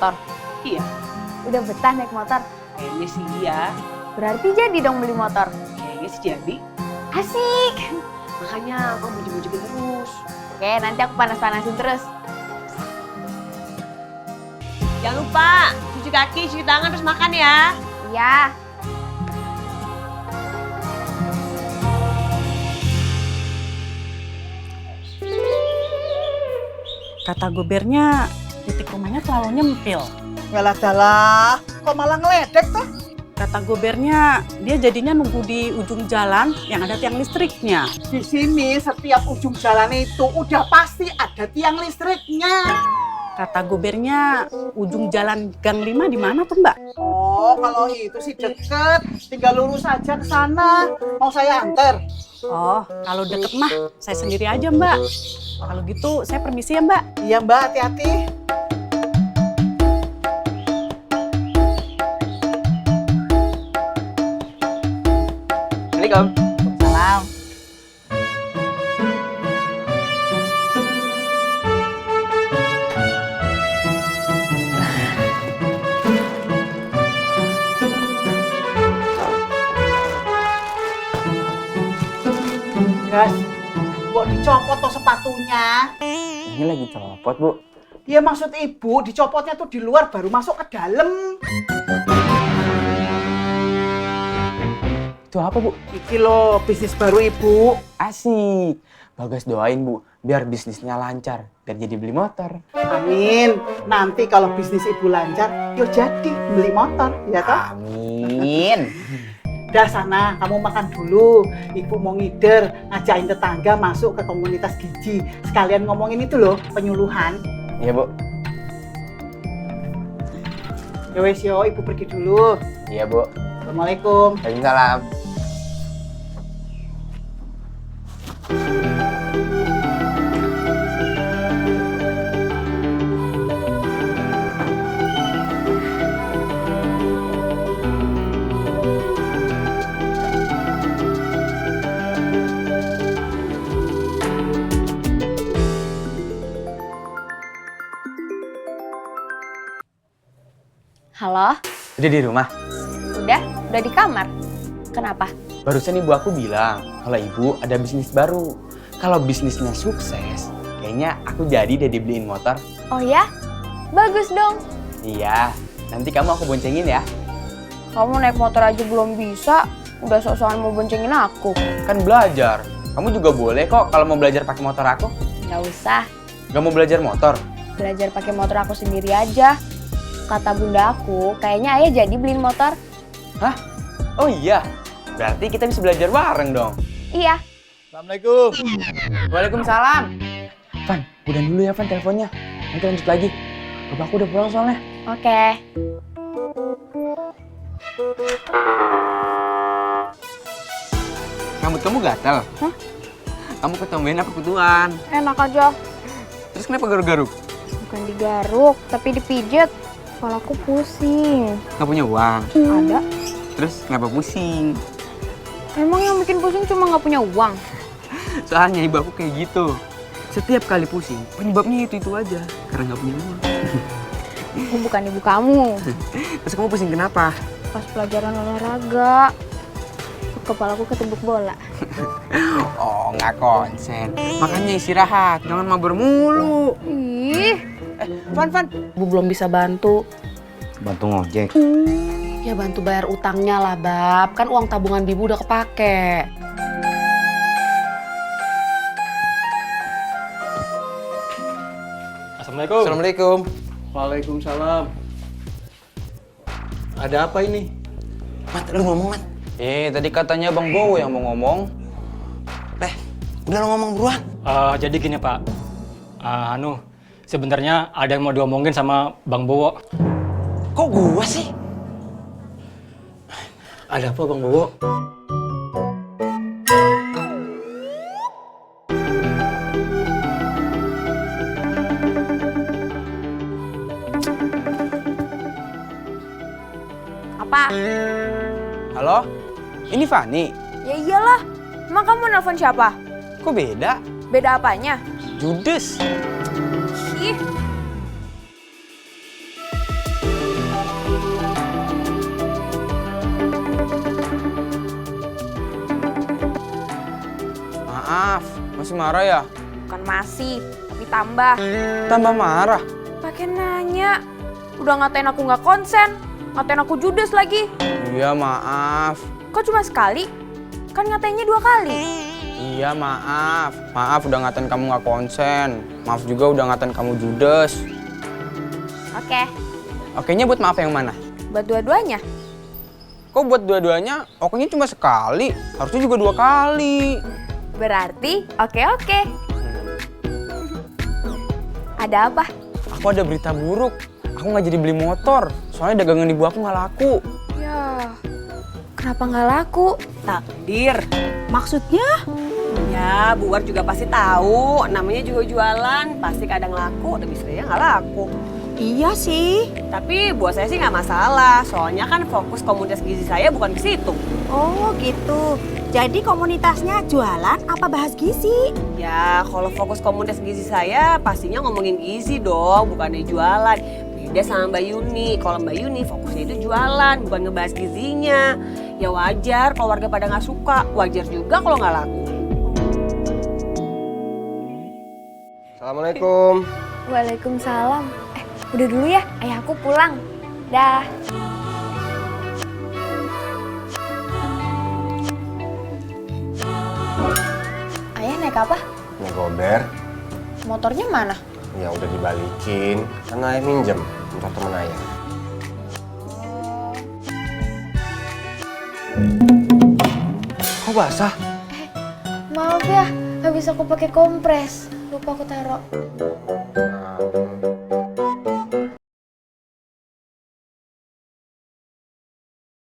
motor? Iya. Udah betah naik motor? Kayaknya sih iya. Berarti jadi dong beli motor? Kayaknya sih jadi. Asik! Makanya aku bujuk-bujukin terus. Oke, nanti aku panas-panasin terus. Jangan lupa cuci kaki, cuci tangan, terus makan ya. Iya. Kata gobernya, titik rumahnya selalu nyempil. Yalah, kok malah ngeledek tuh? Kata gobernya, dia jadinya nunggu di ujung jalan yang ada tiang listriknya. Di sini setiap ujung jalan itu udah pasti ada tiang listriknya. Kata gobernya, ujung jalan gang 5 di mana tuh, Mbak? Oh, kalau itu sih deket, tinggal lurus aja ke sana. Mau saya anter? Oh, kalau deket mah, saya sendiri aja, Mbak. Kalau gitu, saya permisi ya, Mbak. Iya Mbak, hati-hati. Assalamualaikum. Salam. Gas, kok dicopot tuh sepatunya? Ini lagi copot, Bu. Ya maksud ibu, dicopotnya tuh di luar baru masuk ke dalam. Itu apa, Bu? Iki loh, bisnis baru ibu. Asik. Bagas doain, Bu, biar bisnisnya lancar, biar jadi beli motor. Amin. Nanti kalau bisnis ibu lancar, yuk jadi beli motor, ya toh? Amin. Udah sana, kamu makan dulu. Ibu mau ngider, ngajakin tetangga masuk ke komunitas gizi. Sekalian ngomongin itu loh, penyuluhan. Iya, Bu. Ya wes yo, ibu pergi dulu. Iya, Bu. Assalamualaikum. Waalaikumsalam. Halo? Udah di rumah? Udah di kamar. Kenapa? Barusan ibu aku bilang kalau ibu ada bisnis baru. Kalau bisnisnya sukses, kayaknya aku jadi deh dibeliin motor. Oh ya? Bagus dong. Iya, nanti kamu aku boncengin ya. Kamu naik motor aja belum bisa, udah sok-sokan mau boncengin aku. Kan belajar. Kamu juga boleh kok kalau mau belajar pakai motor aku. Nggak usah, Gak mau belajar motor? belajar pakai motor aku sendiri aja. Kata bunda aku, kayaknya ayah jadi beliin motor. Hah? Oh iya, berarti kita bisa belajar bareng dong. Iya. Assalamualaikum. Waalaikumsalam. Van, udah dulu ya Van teleponnya. Nanti lanjut lagi. Bapakku udah pulang soalnya. Oke. Rambut kamu gatal? Hah? Kamu ketombean apa kutuan? Enak aja. Terus kenapa garuk-garuk? Bukan digaruk, tapi dipijet. Kepalaku pusing. Gak punya uang? Ada. Terus kenapa pusing? Emang yang bikin pusing cuma nggak punya uang? Soalnya ibu aku kayak gitu. Setiap kali pusing, penyebabnya itu aja. Karena gak punya uang. Aku bukan ibu kamu. Terus kamu pusing kenapa? Pas pelajaran olahraga, kepalaku ketembuk bola. Oh, nggak konsen. Makanya istirahat, jangan mabar mulu. Ih, Van. Ibu belum bisa bantu. Bantu ngojek. Ya bantu bayar utangnya lah, Bab. Kan uang tabungan Bibu udah kepake. Assalamualaikum. Assalamualaikum. Waalaikumsalam. Ada apa ini? Mat, lu ngomong, Mat. Tadi katanya Bang Bowo yang mau ngomong. Udah lu ngomong buruan. Jadi gini Pak, sebenarnya ada yang mau diomongin sama Bang Bowo. Kok gua sih? Ada apa Bang Bowo? apa? Halo? Ini Fani. Ya iyalah. Emang kamu nelfon siapa? Kok beda? Beda apanya? Judes. Ih, Masih marah ya? Bukan masih, tapi tambah. Tambah marah? Pakai nanya. Udah ngatain aku nggak konsen, ngatain aku judes lagi. Iya, maaf. Kok cuma sekali? Kan ngatainnya 2 kali. Iya, maaf. Maaf udah ngatain kamu nggak konsen. Maaf juga udah ngatain kamu judes. Oke, Oke-nya buat maaf yang mana? buat dua-duanya. Kok buat dua-duanya? Oke-nya cuma sekali. Harusnya juga 2 kali. Berarti oke. Ada apa? Aku ada berita buruk. Aku nggak jadi beli motor. Soalnya dagangan ibu aku nggak laku. Ya, kenapa nggak laku? Takdir. Maksudnya? Ya, Bu War juga pasti tahu. Namanya juga jualan. Pasti kadang laku, tapi sebenarnya nggak laku. Iya sih. Tapi buat saya sih nggak masalah. Soalnya kan fokus komunitas gizi saya bukan ke situ. Oh gitu. Jadi komunitasnya jualan apa bahas gizi? Ya, kalau fokus komunitas gizi saya pastinya ngomongin gizi dong, bukannya jualan. Beda sama Mbak Yuni. Kalau Mbak Yuni fokusnya itu jualan, bukan ngebahas gizinya. Ya wajar kalau warga pada nggak suka. Wajar juga kalau nggak laku. Assalamualaikum. Waalaikumsalam. Udah dulu ya, ayahku pulang. Dah. Ayah naik apa? Ini gober. Motornya mana? Ya udah dibalikin. Kan ayah minjem motor temen ayah. Kok basah? Maaf ya, habis aku pakai kompres. Lupa aku taruh. Nah,